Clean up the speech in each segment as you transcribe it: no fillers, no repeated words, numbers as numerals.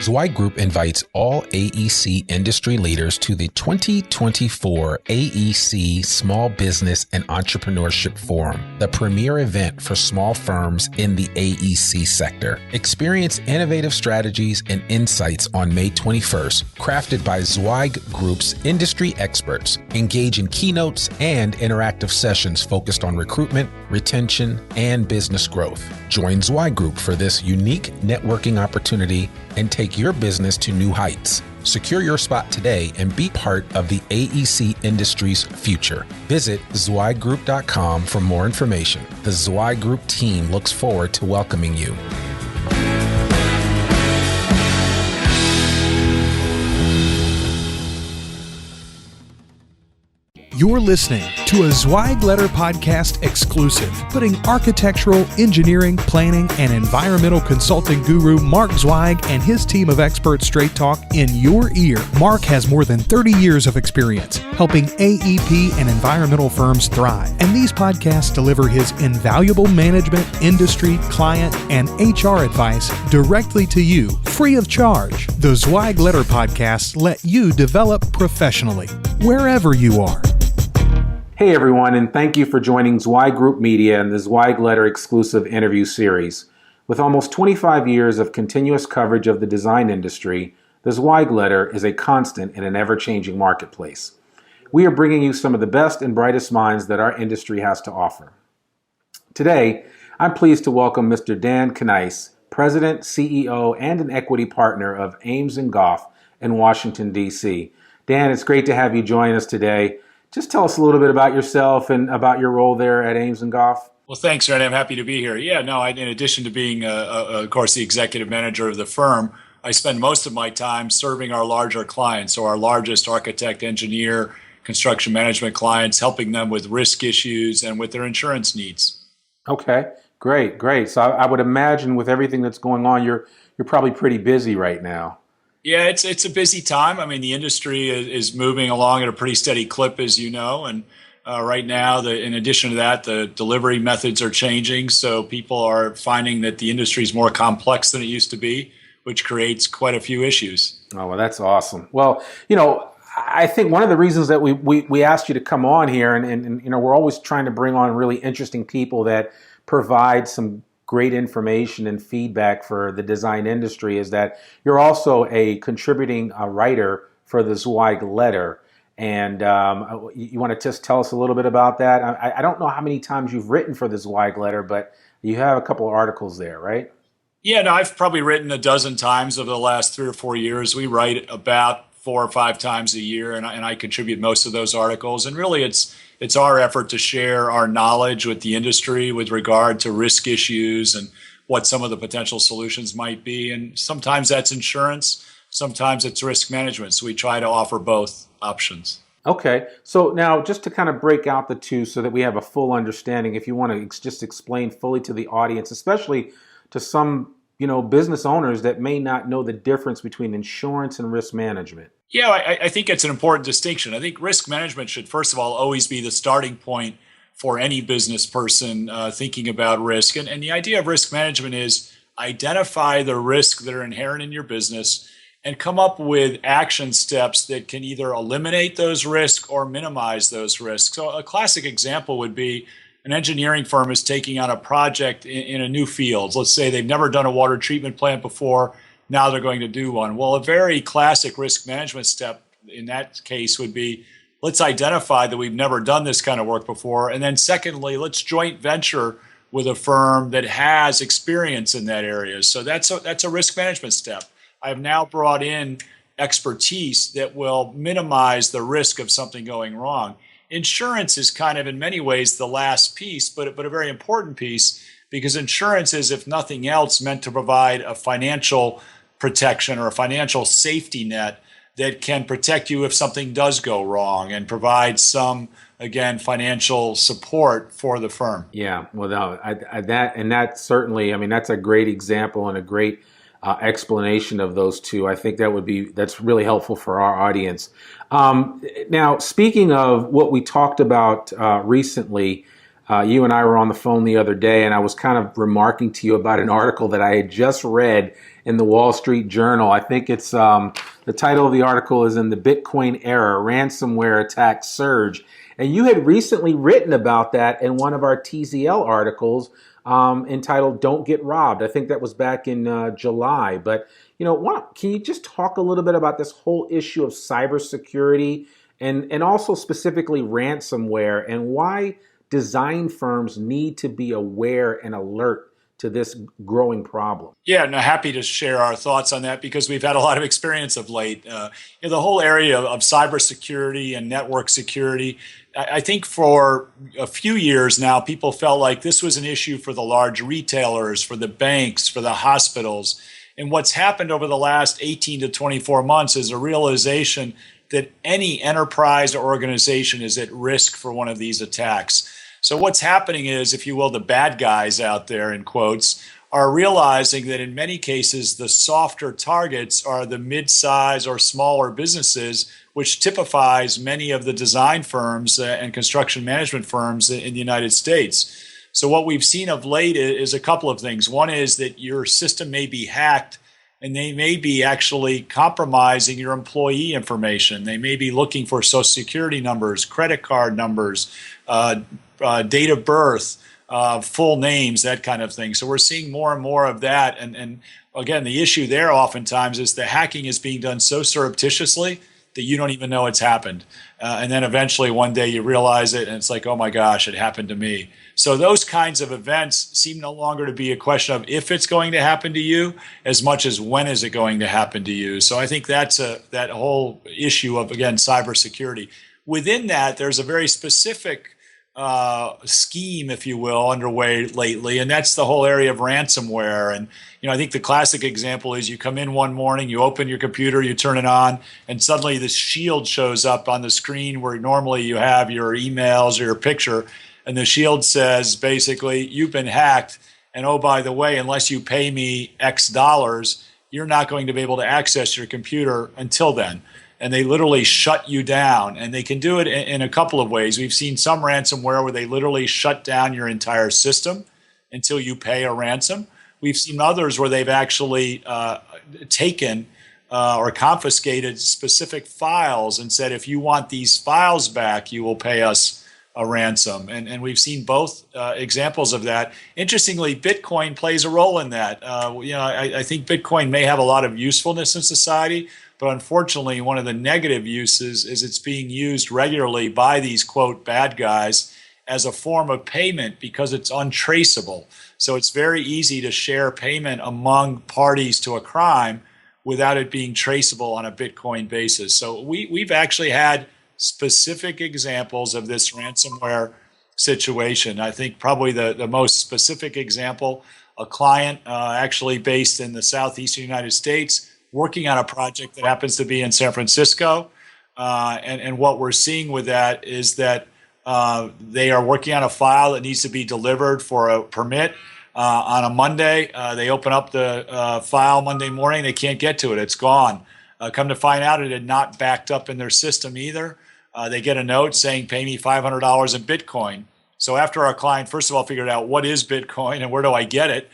Zweig Group invites all AEC industry leaders to the 2024 AEC Small Business and Entrepreneurship Forum, the premier event for small firms in the AEC sector. Experience innovative strategies and insights on May 21st, crafted by Zweig Group's industry experts. Engage in keynotes and interactive sessions focused on recruitment, retention, and business growth. Join Zweig Group for this unique networking opportunity and take your business to new heights. Secure your spot today and be part of the AEC industry's future. Visit zweiggroup.com for more information. The Zweig Group team looks forward to welcoming you. You're listening to a Zweig Letter Podcast exclusive, putting architectural, engineering, planning, and environmental consulting guru Mark Zweig and his team of expert straight talk in your ear. Mark has more than 30 years of experience helping AEP and environmental firms thrive, and these podcasts deliver his invaluable management, industry, client, and HR advice directly to you, free of charge. The Zweig Letter Podcasts let you develop professionally, wherever you are. Hey everyone, and thank you for joining Zweig Group Media and the Zweig Letter exclusive interview series. With almost 25 years of continuous coverage of the design industry, the Zweig Letter is a constant in an ever-changing marketplace. We are bringing you some of the best and brightest minds that our industry has to offer. Today, I'm pleased to welcome Mr. Dan Knise, President, CEO, and an equity partner of Ames and Gough in Washington, D.C. Dan, it's great to have you join us today. Just tell us a little bit about yourself and about your role there at Ames and Gough. Well, thanks, Randy. I'm happy to be here. In addition to being, of course, the executive manager of the firm, I spend most of my time serving our larger clients, so our largest architect, engineer, construction management clients, helping them with risk issues and with their insurance needs. Okay, great. So I would imagine with everything that's going on, you're probably pretty busy right now. Yeah, it's a busy time. I mean, the industry is moving along at a pretty steady clip, as you know. And right now, in addition to that, the delivery methods are changing. So people are finding that the industry is more complex than it used to be, which creates quite a few issues. Oh, well, that's awesome. Well, I think one of the reasons that we asked you to come on here, and we're always trying to bring on really interesting people that provide some great information and feedback for the design industry, is that you're also a contributing writer for the Zweig Letter. And you want to just tell us a little bit about that? I don't know how many times you've written for the Zweig Letter, but you have a couple of articles there, right? Yeah, no, I've probably written a dozen times over the last 3 or 4 years. We write about 4 or 5 times a year, and I contribute most of those articles. And really, it's our effort to share our knowledge with the industry with regard to risk issues and what some of the potential solutions might be. And sometimes that's insurance, sometimes it's risk management. So we try to offer both options. Okay. So now just to kind of break out the two so that we have a full understanding, if you want to just explain fully to the audience, especially to some business owners that may not know the difference between insurance and risk management. Yeah, I think it's an important distinction. I think risk management should, first of all, always be the starting point for any business person thinking about risk. And the idea of risk management is identify the risks that are inherent in your business and come up with action steps that can either eliminate those risks or minimize those risks. So a classic example would be an engineering firm is taking on a project in a new field. Let's say they've never done a water treatment plant before. Now they're going to do one. Well, a very classic risk management step in that case would be, let's identify that we've never done this kind of work before. And then secondly, let's joint venture with a firm that has experience in that area. So that's a risk management step. I've now brought in expertise that will minimize the risk of something going wrong. Insurance is kind of in many ways the last piece, but a very important piece, because insurance is, if nothing else, meant to provide a financial protection or a financial safety net that can protect you if something does go wrong and provide some, again, financial support for the firm. Yeah, well, no, that certainly, that's a great example and a great explanation of those two. I think that's really helpful for our audience. Now, speaking of what we talked about recently, You and I were on the phone the other day, and I was kind of remarking to you about an article that I had just read in the Wall Street Journal. I think it's the title of the article is "In the Bitcoin Era, Ransomware Attacks Surge." And you had recently written about that in one of our TZL articles entitled "Don't Get Robbed." I think that was back in July. But can you just talk a little bit about this whole issue of cybersecurity and also specifically ransomware and why design firms need to be aware and alert to this growing problem? Yeah, no, happy to share our thoughts on that because we've had a lot of experience of late. The whole area of cybersecurity and network security, I think for a few years now, people felt like this was an issue for the large retailers, for the banks, for the hospitals. And what's happened over the last 18 to 24 months is a realization that any enterprise or organization is at risk for one of these attacks. So what's happening is, if you will, the bad guys out there, in quotes, are realizing that in many cases, the softer targets are the mid-size or smaller businesses, which typifies many of the design firms and construction management firms in the United States. So what we've seen of late is a couple of things. One is that your system may be hacked, and they may be actually compromising your employee information. They may be looking for social security numbers, credit card numbers, date of birth, full names, that kind of thing. So we're seeing more and more of that. And again, the issue there oftentimes is the hacking is being done so surreptitiously that you don't even know it's happened. And then eventually one day you realize it and it's like, oh my gosh, it happened to me. So those kinds of events seem no longer to be a question of if it's going to happen to you as much as when is it going to happen to you. So I think that's that whole issue of, again, cybersecurity. Within that, there's a very specific scheme, if you will, underway lately, and that's the whole area of ransomware. And I think the classic example is you come in one morning, you open your computer, you turn it on, and suddenly this shield shows up on the screen where normally you have your emails or your picture, and the shield says basically, you've been hacked, and oh, by the way, unless you pay me X dollars, you're not going to be able to access your computer until then. And they literally shut you down. And they can do it in a couple of ways. We've seen some ransomware where they literally shut down your entire system until you pay a ransom. We've seen others where they've actually taken or confiscated specific files and said, if you want these files back, you will pay us a ransom. And we've seen both examples of that. Interestingly, Bitcoin plays a role in that. I think Bitcoin may have a lot of usefulness in society, but unfortunately, one of the negative uses is it's being used regularly by these, quote, bad guys as a form of payment because it's untraceable. So it's very easy to share payment among parties to a crime without it being traceable on a Bitcoin basis. So we've actually had specific examples of this ransomware situation. I think probably the most specific example, a client actually based in the southeastern United States, working on a project that happens to be in San Francisco. And what we're seeing with that is that they are working on a file that needs to be delivered for a permit on a Monday. They open up the file Monday morning. They can't get to it. It's gone. Come to find out, it had not backed up in their system either. They get a note saying, pay me $500 in Bitcoin. So after our client, first of all, figured out what is Bitcoin and where do I get it,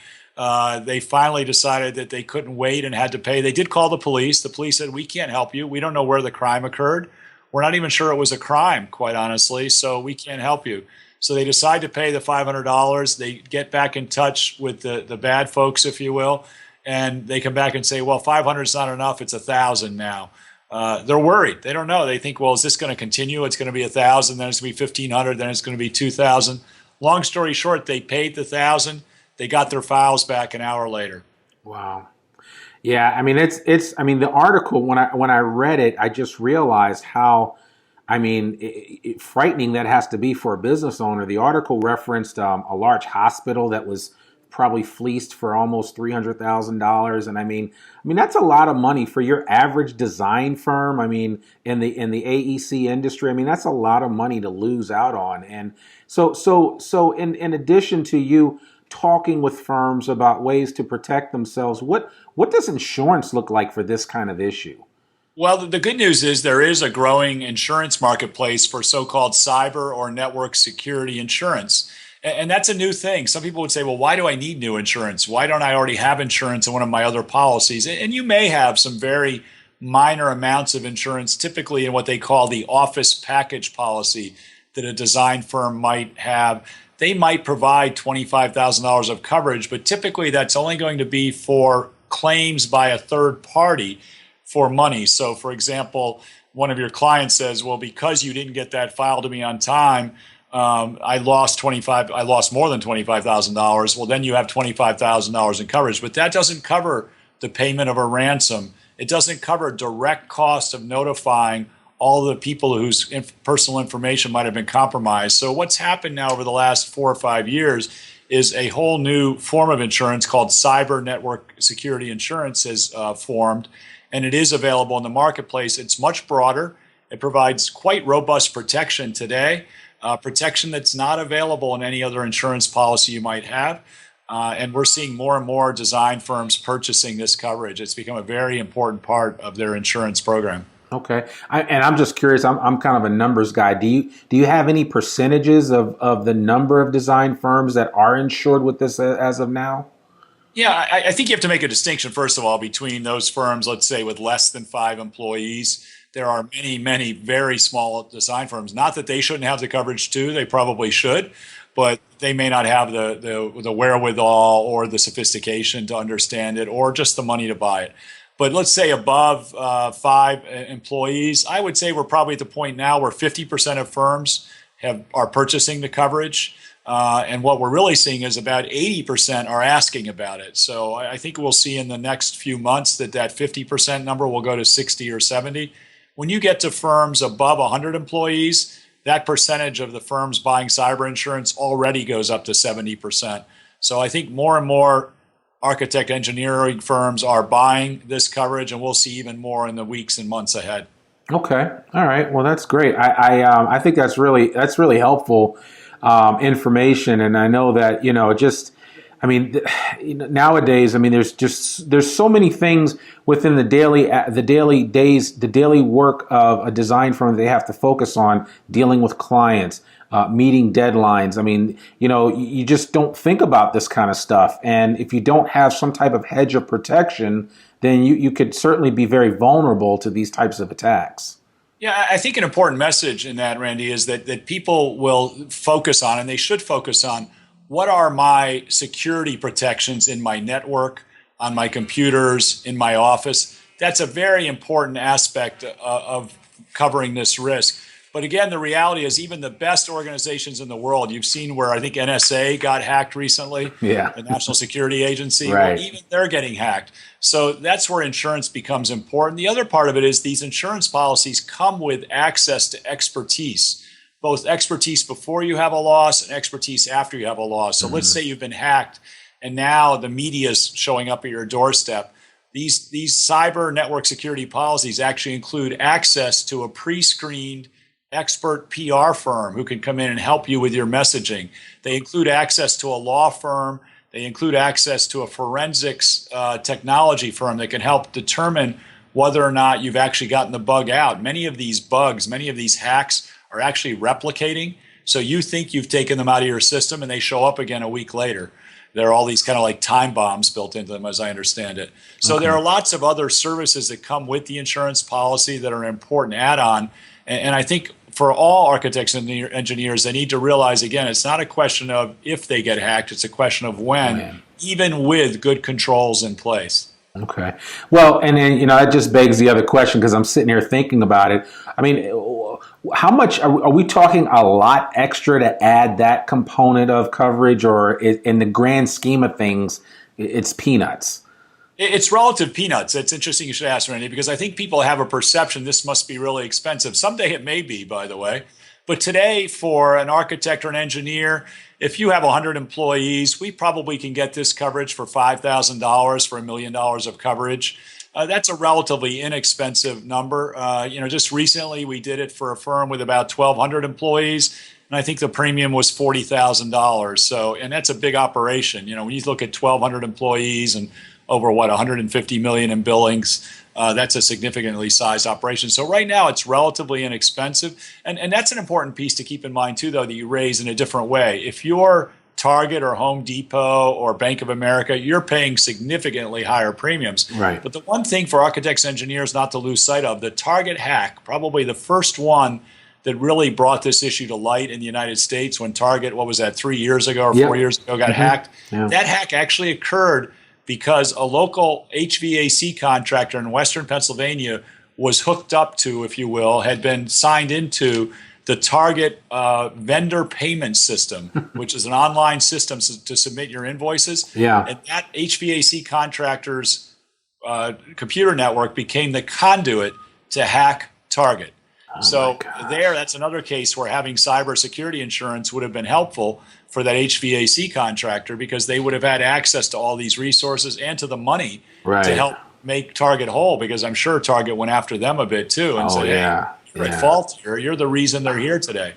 they finally decided that they couldn't wait and had to pay. They did call the police. The police said, we can't help you. We don't know where the crime occurred. We're not even sure it was a crime, quite honestly, so we can't help you. So they decide to pay the $500. They get back in touch with the bad folks, if you will, and they come back and say, well, 500 is not enough. It's 1,000 now. They're worried. They don't know. They think, well, is this going to continue? It's going to be 1,000, then it's going to be 1,500, then it's going to be 2,000. Long story short, they paid the 1,000. They got their files back an hour later. Wow. Yeah, I mean, it's the article, when I read it, I just realized how, frightening that has to be for a business owner. The article referenced a large hospital that was probably fleeced for almost $300,000. And that's a lot of money for your average design firm. In the AEC industry, that's a lot of money to lose out on. And so in addition to you talking with firms about ways to protect themselves, what does insurance look like for this kind of issue? Well, the good news is there is a growing insurance marketplace for so-called cyber or network security insurance. And that's a new thing. Some people would say, well, why do I need new insurance? Why don't I already have insurance in one of my other policies? And you may have some very minor amounts of insurance, typically in what they call the office package policy that a design firm might have. They might provide $25,000 of coverage, but typically that's only going to be for claims by a third party for money. So, for example, one of your clients says, well, because you didn't get that file to me on time, I lost more than $25,000. Well, then you have $25,000 in coverage, but that doesn't cover the payment of a ransom. It doesn't cover direct cost of notifying all the people whose personal information might have been compromised. So what's happened now over the last 4 or 5 years is a whole new form of insurance called cyber network security insurance has formed, and it is available in the marketplace. It's much broader. It provides quite robust protection today. Protection that's not available in any other insurance policy you might have. And we're seeing more and more design firms purchasing this coverage. It's become a very important part of their insurance program. Okay. And I'm just curious, I'm kind of a numbers guy. Do you have any percentages of the number of design firms that are insured with this as of now? Yeah, I think you have to make a distinction, first of all, between those firms, let's say, with less than 5 employees. There are many, many very small design firms. Not that they shouldn't have the coverage too. They probably should, but they may not have the wherewithal or the sophistication to understand it or just the money to buy it. But let's say above 5 employees, I would say we're probably at the point now where 50% of firms are purchasing the coverage. And what we're really seeing is about 80% are asking about it. So I think we'll see in the next few months that 50% number will go to 60 or 70. When you get to firms above 100 employees, that percentage of the firms buying cyber insurance already goes up to 70%. So I think more and more architect engineering firms are buying this coverage, and we'll see even more in the weeks and months ahead. Okay. All right. Well, that's great. I think that's really helpful information. And I know that, nowadays, there's so many things within the daily work of a design firm that they have to focus on, dealing with clients, meeting deadlines. You just don't think about this kind of stuff. And if you don't have some type of hedge of protection, then you could certainly be very vulnerable to these types of attacks. Yeah, I think an important message in that, Randy, is that people will focus on, and they should focus on, what are my security protections in my network, on my computers, in my office. That's a very important aspect of covering this risk. But again, the reality is even the best organizations in the world, you've seen where I think NSA got hacked recently, the National Security Agency, right. Well, even they're getting hacked. So that's where insurance becomes important. The other part of it is these insurance policies come with access to expertise, both expertise before you have a loss and expertise after you have a loss. So let's say you've been hacked and now the media is showing up at your doorstep. These cyber network security policies actually include access to a pre-screened expert PR firm who can come in and help you with your messaging. They include access to a law firm. They include access to a forensics technology firm that can help determine whether or not you've actually gotten the bug out. Many of these bugs, many of these hacks are actually replicating. So you think you've taken them out of your system and they show up again a week later. There are all these kind of like time bombs built into them, as I understand it. So there are lots of other services that come with the insurance policy that are an important add-on. And I think for all architects and engineers, they need to realize, again, it's not a question of if they get hacked, it's a question of when, even with good controls in place. Okay. Well, and then, that just begs the other question, because I'm sitting here thinking about it. How much are we talking? A lot extra to add that component of coverage, or in the grand scheme of things, it's peanuts? It's relative peanuts. It's interesting you should ask, Randy, because I think people have a perception this must be really expensive. Someday it may be, by the way. But today, for an architect or an engineer, if you have 100 employees, we probably can get this coverage for $5,000 for $1 million of coverage. That's a relatively inexpensive number. Just recently we did it for a firm with about 1,200 employees, and I think the premium was $40,000. So, and that's a big operation. When you look at 1,200 employees and over 150 million in billings. That's a significantly sized operation. So right now it's relatively inexpensive. And that's an important piece to keep in mind too, though, that you raise in a different way. If you're Target or Home Depot or Bank of America, you're paying significantly higher premiums. Right. But the one thing for architects, engineers not to lose sight of, the Target hack, probably the first one that really brought this issue to light in the United States when Target, 3 years ago or 4 years ago, got hacked. Yeah. That hack actually occurred because a local HVAC contractor in Western Pennsylvania was hooked up to, if you will, had been signed into the Target vendor payment system, which is an online system to submit your invoices. Yeah. And that HVAC contractor's computer network became the conduit to hack Target. So that's another case where having cybersecurity insurance would have been helpful for that HVAC contractor, because they would have had access to all these resources and to the money to help make Target whole, because I'm sure Target went after them a bit too and said, hey, you're at fault here. You're the reason they're here today.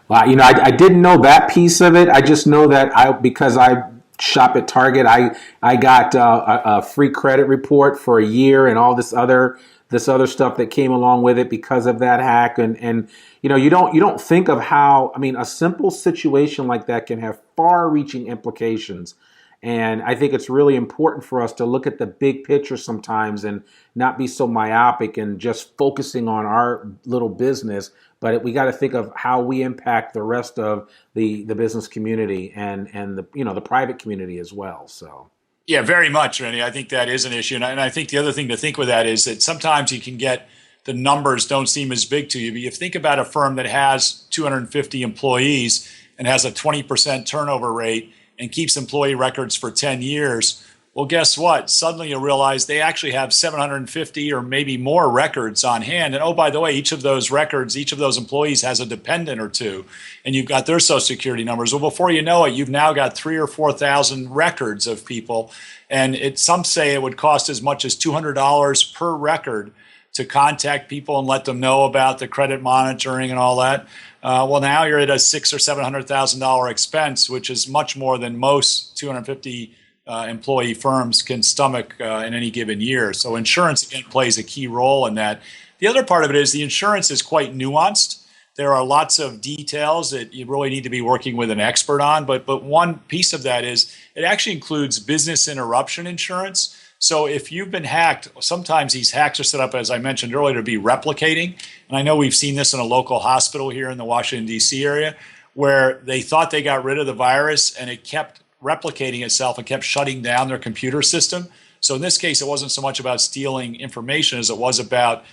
Well, I didn't know that piece of it. I just know that because I shop at Target, I got a free credit report for a year and all this other stuff that came along with it because of that hack. And you don't think of how, a simple situation like that can have far-reaching implications. And I think it's really important for us to look at the big picture sometimes and not be so myopic and just focusing on our little business. But we got to think of how we impact the rest of the business community and the private community as well. So. Yeah, very much, Randy. I think that is an issue. And I think the other thing to think with that is that sometimes you can get the numbers don't seem as big to you. But you think about a firm that has 250 employees and has a 20% turnover rate and keeps employee records for 10 years. Well, guess what? Suddenly you realize they actually have 750 or maybe more records on hand. And oh, by the way, each of those records, each of those employees has a dependent or two, and you've got their social security numbers. Well, before you know it, you've now got 3,000 or 4,000 records of people. And some say it would cost as much as $200 per record to contact people and let them know about the credit monitoring and all that. Well, now you're at a $600,000 or $700,000 expense, which is much more than most 250 employee firms can stomach in any given year. So insurance, again, plays a key role in that. The other part of it is the insurance is quite nuanced. There are lots of details that you really need to be working with an expert on. But one piece of that is it actually includes business interruption insurance. So if you've been hacked, sometimes these hacks are set up, as I mentioned earlier, to be replicating. And I know we've seen this in a local hospital here in the Washington, D.C. area, where they thought they got rid of the virus and it kept replicating itself and kept shutting down their computer system. So in this case, it wasn't so much about stealing information as it was about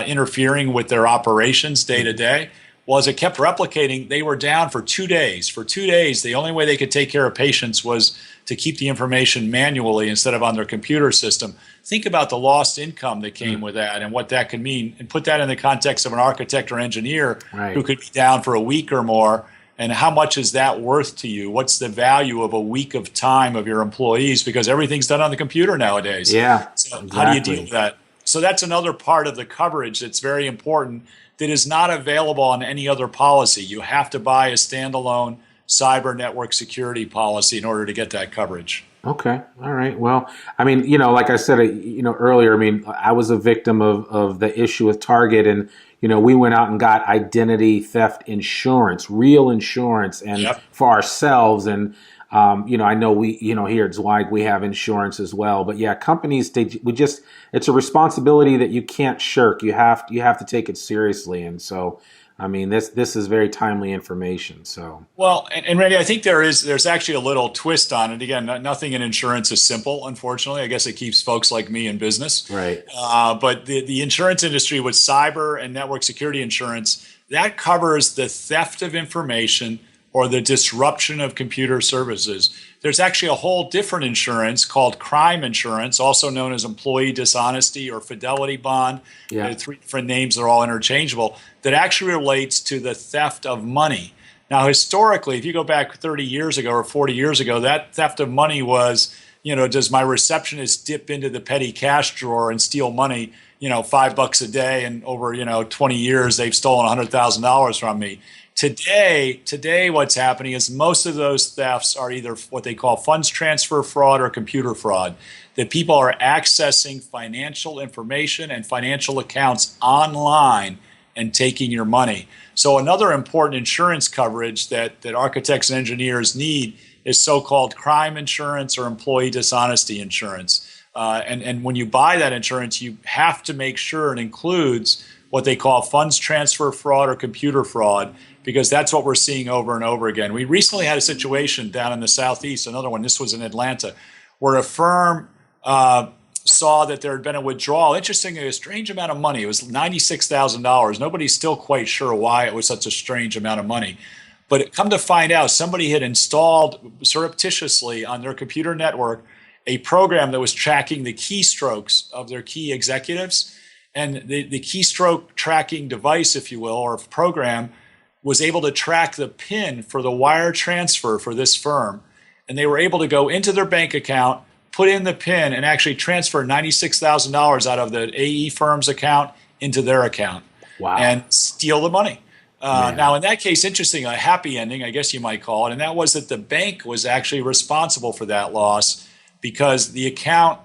interfering with their operations day to day. Well, as it kept replicating, they were down for 2 days. For 2 days, the only way they could take care of patients was to keep the information manually instead of on their computer system. Think about the lost income that came with that and what that could mean, and put that in the context of an architect or engineer who could be down for a week or more. And how much is that worth to you? What's the value of a week of time of your employees? Because everything's done on the computer nowadays. Yeah. So how do you deal with that? So that's another part of the coverage that's very important that is not available on any other policy. You have to buy a standalone cyber network security policy in order to get that coverage. Okay. All right. Well, like I said, earlier, I was a victim of the issue with Target, and, we went out and got identity theft insurance, real insurance, and for ourselves. And, I know we, here at Zweig, we have insurance as well. But yeah, companies, it's a responsibility that you can't shirk. You have to take it seriously. And so, this is very timely information. So well, and Randy, I think there's actually a little twist on it. Again, nothing in insurance is simple, unfortunately. I guess it keeps folks like me in business. Right. But the insurance industry with cyber and network security insurance, that covers the theft of information or the disruption of computer services. There's actually a whole different insurance called crime insurance, also known as employee dishonesty or fidelity bond. Yeah. There are 3 different names, they're all interchangeable, that actually relates to the theft of money. Now, historically, if you go back 30 years ago or 40 years ago, that theft of money was, does my receptionist dip into the petty cash drawer and steal money, $5 a day, and over, 20 years, they've stolen $100,000 from me. Today, what's happening is most of those thefts are either what they call funds transfer fraud or computer fraud, that people are accessing financial information and financial accounts online and taking your money. So another important insurance coverage that architects and engineers need is so-called crime insurance or employee dishonesty insurance. And when you buy that insurance, you have to make sure it includes what they call funds transfer fraud or computer fraud, because that's what we're seeing over and over again. We recently had a situation down in the Southeast, another one, this was in Atlanta, where a firm saw that there had been a withdrawal. Interestingly, a strange amount of money. It was $96,000. Nobody's still quite sure why it was such a strange amount of money. But come to find out, somebody had installed surreptitiously on their computer network a program that was tracking the keystrokes of their key executives. And the keystroke tracking device, if you will, or program, was able to track the PIN for the wire transfer for this firm. And they were able to go into their bank account, put in the PIN, and actually transfer $96,000 out of the AE firm's account into their account. Wow. And steal the money. Now, in that case, interesting, a happy ending, I guess you might call it, and that was that the bank was actually responsible for that loss, because the account,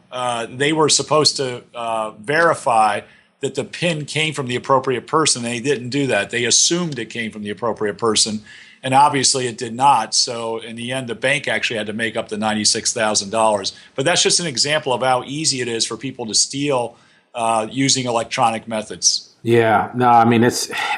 they were supposed to verify that the PIN came from the appropriate person. They didn't do that. They assumed it came from the appropriate person, and obviously it did not. So in the end, the bank actually had to make up the $96,000. But that's just an example of how easy it is for people to steal using electronic methods. Yeah, no, I mean,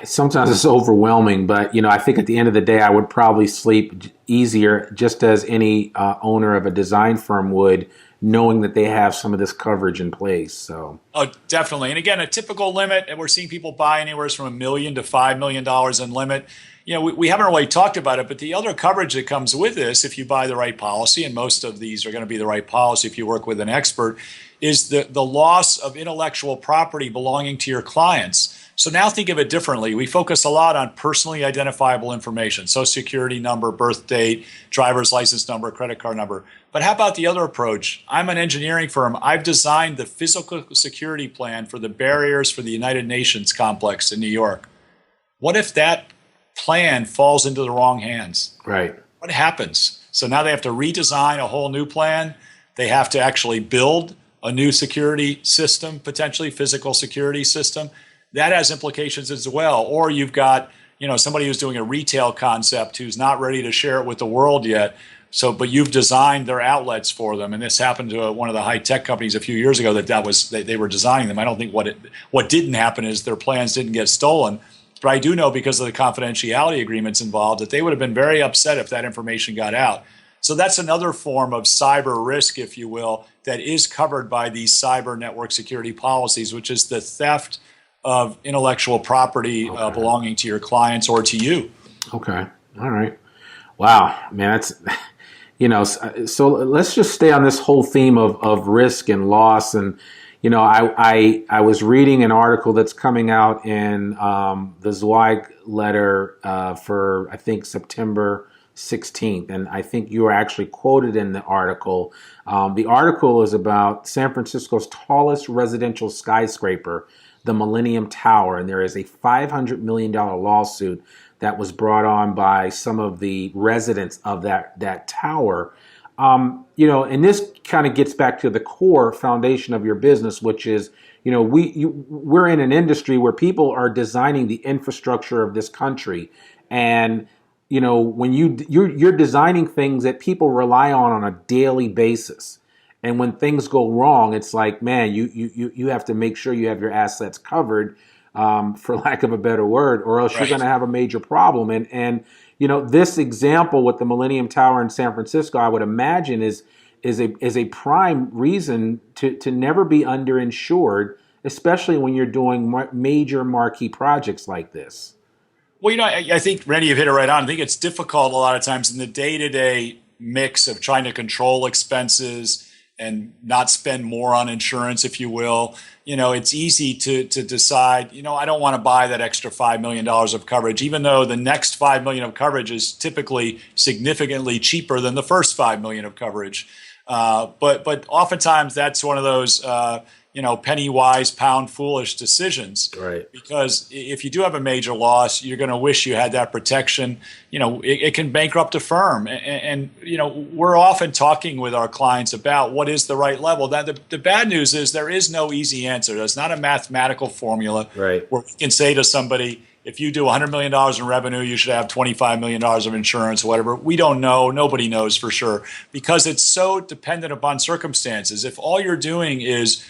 sometimes it's overwhelming, but, I think at the end of the day, I would probably sleep easier, just as any owner of a design firm would, knowing that they have some of this coverage in place. So, oh, definitely. And again, a typical limit, and we're seeing people buy anywhere from $1 million to $5 million in limit. We haven't really talked about it, but the other coverage that comes with this, if you buy the right policy, and most of these are going to be the right policy if you work with an expert, is the loss of intellectual property belonging to your clients. So now think of it differently. We focus a lot on personally identifiable information, Social Security number, birth date, driver's license number, credit card number. But how about the other approach? I'm an engineering firm. I've designed the physical security plan for the barriers for the United Nations complex in New York. What if that plan falls into the wrong hands? Right. What happens? So now they have to redesign a whole new plan. They have to actually build a new security system, potentially physical security system. That has implications as well. Or you've got, somebody who's doing a retail concept who's not ready to share it with the world yet. But you've designed their outlets for them. And this happened to one of the high tech companies a few years ago they were designing them. I don't think what didn't happen is their plans didn't get stolen. But I do know, because of the confidentiality agreements involved, that they would have been very upset if that information got out. So that's another form of cyber risk, if you will, that is covered by these cyber network security policies, which is the theft of intellectual property belonging to your clients or to you. Okay. All right. Wow, man, that's, so let's just stay on this whole theme of risk and loss. And, I was reading an article that's coming out in the Zweig letter for, I think, September 16th. And I think you were actually quoted in the article. The article is about San Francisco's tallest residential skyscraper, the Millennium Tower. And there is a $500 million lawsuit that was brought on by some of the residents of that tower. And this kind of gets back to the core foundation of your business, which is, we're in an industry where people are designing the infrastructure of this country. And when you're designing things that people rely on a daily basis, and when things go wrong, it's like, man, you have to make sure you have your assets covered, for lack of a better word, or else you're going to have a major problem. And this example with the Millennium Tower in San Francisco, I would imagine is a prime reason to never be underinsured, especially when you're doing major marquee projects like this. Well, I think, Randy, you've hit it right on. I think it's difficult a lot of times in the day-to-day mix of trying to control expenses and not spend more on insurance, if you will. It's easy to decide, I don't want to buy that extra $5 million of coverage, even though the next $5 million of coverage is typically significantly cheaper than the first $5 million of coverage. But oftentimes that's one of those, penny wise, pound foolish decisions. Right. Because if you do have a major loss, you're going to wish you had that protection. It can bankrupt a firm. And we're often talking with our clients about what is the right level. Now, the bad news is there is no easy answer. There's not a mathematical formula where we can say to somebody, if you do $100 million in revenue, you should have $25 million of insurance or whatever. We don't know. Nobody knows for sure because it's so dependent upon circumstances. If all you're doing is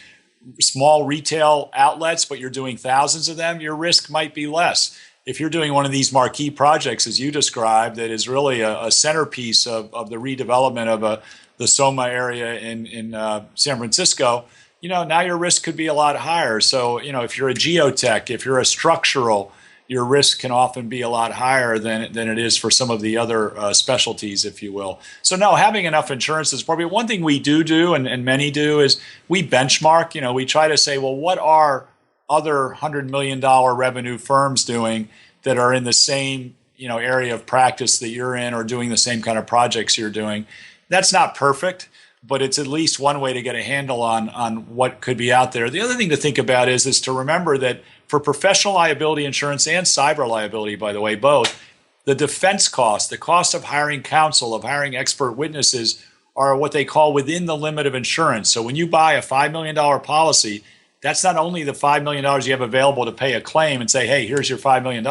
small retail outlets, but you're doing thousands of them, your risk might be less. If you're doing one of these marquee projects, as you described, that is really a centerpiece of the redevelopment of the Soma area in San Francisco, now your risk could be a lot higher. So, if you're a geotech, if you're a structural, your risk can often be a lot higher than it is for some of the other specialties, if you will. So no, having enough insurance is probably one thing we do and many do is we benchmark. We try to say, well, what are other $100 million revenue firms doing that are in the same area of practice that you're in or doing the same kind of projects you're doing? That's not perfect, but it's at least one way to get a handle on what could be out there. The other thing to think about is to remember that for professional liability insurance and cyber liability, by the way, both, the defense cost, the cost of hiring counsel, of hiring expert witnesses are what they call within the limit of insurance. So when you buy a $5 million policy, that's not only the $5 million you have available to pay a claim and say, hey, here's your $5 million.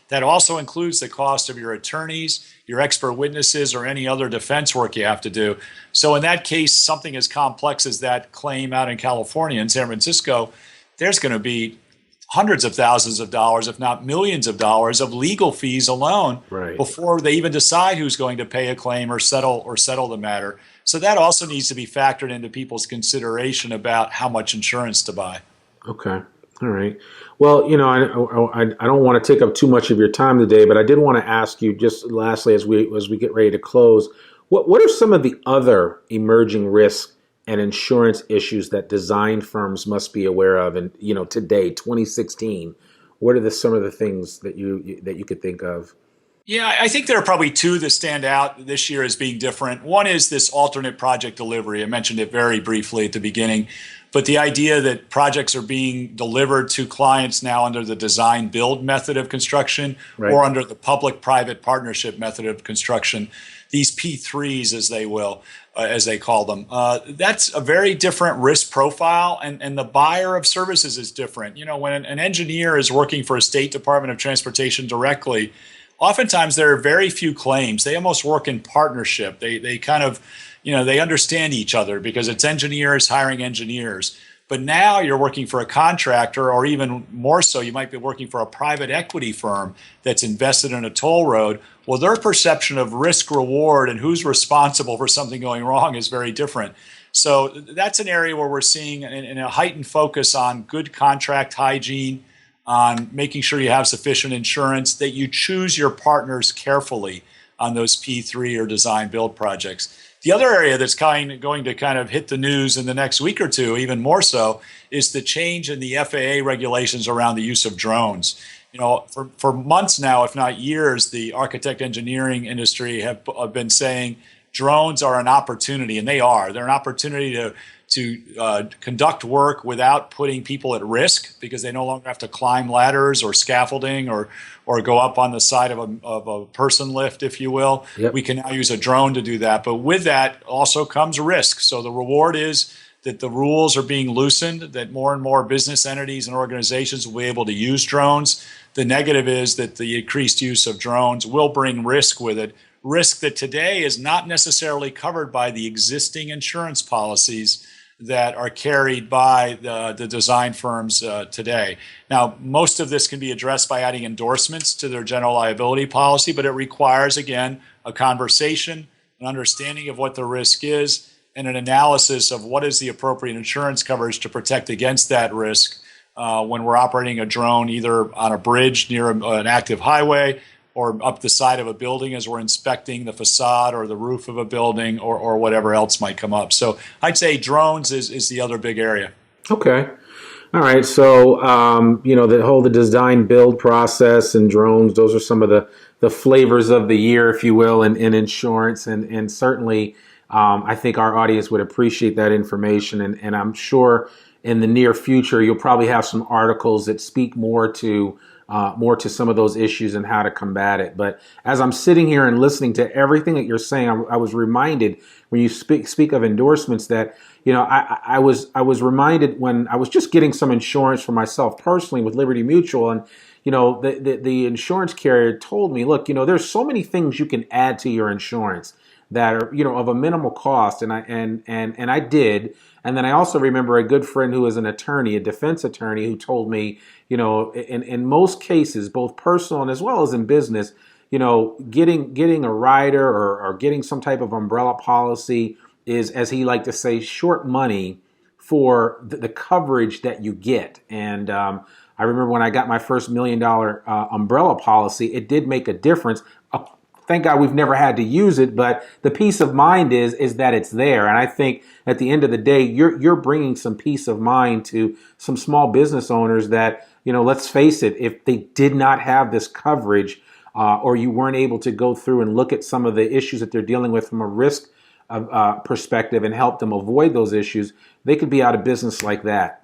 That also includes the cost of your attorneys, your expert witnesses, or any other defense work you have to do. So in that case, something as complex as that claim out in California, in San Francisco, there's going to be hundreds of thousands of dollars, if not millions of dollars, of legal fees alone before they even decide who's going to pay a claim or settle the matter. So that also needs to be factored into people's consideration about how much insurance to buy. Okay. All right. Well, I don't want to take up too much of your time today, but I did want to ask you just lastly, as we get ready to close, what are some of the other emerging risks and insurance issues that design firms must be aware of? And today, 2016, what are some of the things that you could think of? Yeah, I think there are probably two that stand out this year as being different. One is this alternate project delivery. I mentioned it very briefly at the beginning, but the idea that projects are being delivered to clients now under the design build method of construction or under the public-private partnership method of construction, these P3s as they call them. That's a very different risk profile, and the buyer of services is different. When an engineer is working for a state Department of Transportation directly, oftentimes there are very few claims. They almost work in partnership. They kind of, they understand each other because it's engineers hiring engineers. But now you're working for a contractor, or even more so, you might be working for a private equity firm that's invested in a toll road. Well, their perception of risk reward and who's responsible for something going wrong is very different. So that's an area where we're seeing a heightened focus on good contract hygiene, on making sure you have sufficient insurance, that you choose your partners carefully on those P3 or design build projects. The other area that's going to kind of hit the news in the next week or two, even more so, is the change in the FAA regulations around the use of drones. For months now, if not years, the architect engineering industry have been saying drones are an opportunity, and they are. They're an opportunity to conduct work without putting people at risk, because they no longer have to climb ladders or scaffolding or go up on the side of a person lift, if you will. Yep. We can now use a drone to do that. But with that also comes risk. So the reward is that the rules are being loosened, that more and more business entities and organizations will be able to use drones. The negative is that the increased use of drones will bring risk with it, risk that today is not necessarily covered by the existing insurance policies that are carried by the design firms today. Now, most of this can be addressed by adding endorsements to their general liability policy, but it requires, again, a conversation, an understanding of what the risk is, and an analysis of what is the appropriate insurance coverage to protect against that risk when we're operating a drone either on a bridge near an active highway or up the side of a building as we're inspecting the facade or the roof of a building or whatever else might come up. So I'd say drones is the other big area. Okay. All right. So, the design build process and drones, those are some of the flavors of the year, if you will, in insurance. And certainly I think our audience would appreciate that information. And I'm sure in the near future, you'll probably have some articles that speak more to some of those issues and how to combat it. But as I'm sitting here and listening to everything that you're saying, I was reminded when you speak of endorsements that, I was reminded when I was just getting some insurance for myself personally with Liberty Mutual, and the insurance carrier told me, look, there's so many things you can add to your insurance that are, of a minimal cost. And I did. And then I also remember a good friend who is an attorney, a defense attorney, who told me, in most cases, both personal and as well as in business, getting a rider or getting some type of umbrella policy is, as he liked to say, short money for the coverage that you get. And I remember when I got my first $1 million umbrella policy, it did make a difference. Thank God we've never had to use it, but the peace of mind is that it's there. And I think at the end of the day, you're bringing some peace of mind to some small business owners that, let's face it, if they did not have this coverage or you weren't able to go through and look at some of the issues that they're dealing with from a risk perspective and help them avoid those issues, they could be out of business like that.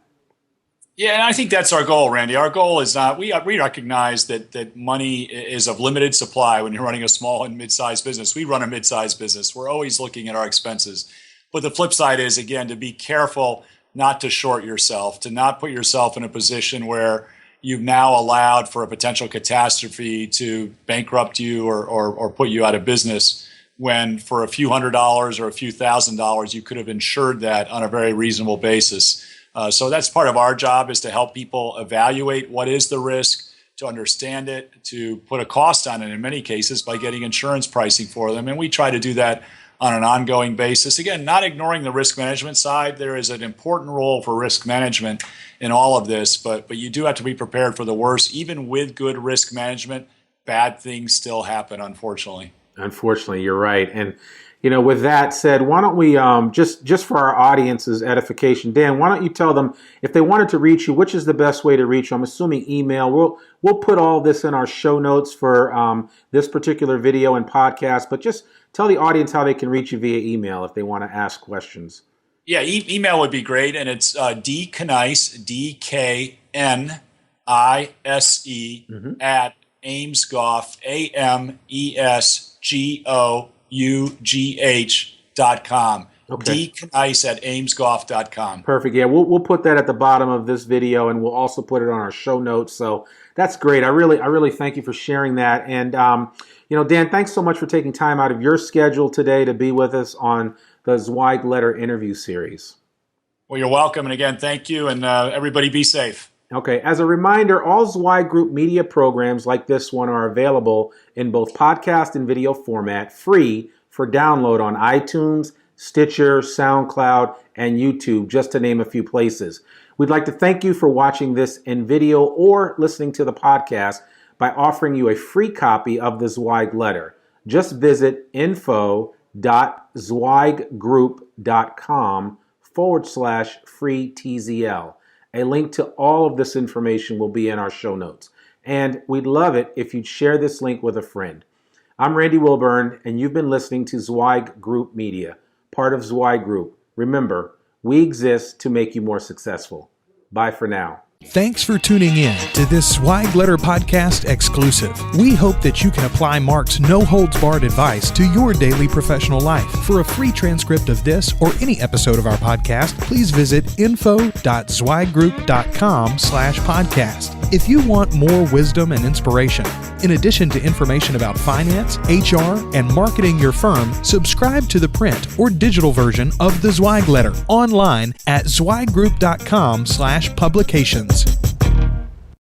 Yeah, and I think that's our goal, Randy. Our goal is not, we recognize that money is of limited supply when you're running a small and mid-sized business. We run a mid-sized business. We're always looking at our expenses. But the flip side is, again, to be careful not to short yourself, to not put yourself in a position where you've now allowed for a potential catastrophe to bankrupt you or put you out of business, when for a few $100s or a few $1,000s, you could have insured that on a very reasonable basis. So that's part of our job, is to help people evaluate what is the risk, to understand it, to put a cost on it in many cases by getting insurance pricing for them. And we try to do that on an ongoing basis. Again, not ignoring the risk management side. There is an important role for risk management in all of this, but you do have to be prepared for the worst. Even with good risk management, bad things still happen, unfortunately. Unfortunately, you're right. And with that said, why don't we just for our audience's edification, Dan, why don't you tell them if they wanted to reach you, which is the best way to reach you? I'm assuming email. We'll put all this in our show notes for this particular video and podcast, but just tell the audience how they can reach you via email if they want to ask questions. Yeah, email would be great, and it's Knise, DKNISE at Ames Gough, AMESGOUGH.com. Okay. Knise at amesgough.com. Perfect. Yeah, we'll put that at the bottom of this video, and we'll also put it on our show notes. So that's great. I really thank you for sharing that. And Dan, thanks so much for taking time out of your schedule today to be with us on the Zweig Letter interview series. Well, you're welcome. And again, thank you. And everybody be safe. Okay. As a reminder, all Zweig Group media programs like this one are available in both podcast and video format, free for download on iTunes, Stitcher, SoundCloud, and YouTube, just to name a few places. We'd like to thank you for watching this in video or listening to the podcast by offering you a free copy of the Zweig Letter. Just visit info.zweiggroup.com/free TZL. A link to all of this information will be in our show notes. And we'd love it if you'd share this link with a friend. I'm Randy Wilburn, and you've been listening to Zweig Group Media, part of Zweig Group. Remember, we exist to make you more successful. Bye for now. Thanks for tuning in to this Zweig Letter Podcast exclusive. We hope that you can apply Mark's no-holds-barred advice to your daily professional life. For a free transcript of this or any episode of our podcast, please visit info.zweiggroup.com/podcast. If you want more wisdom and inspiration, in addition to information about finance, HR, and marketing your firm, subscribe to the print or digital version of the Zweig Letter online at zweiggroup.com/publications.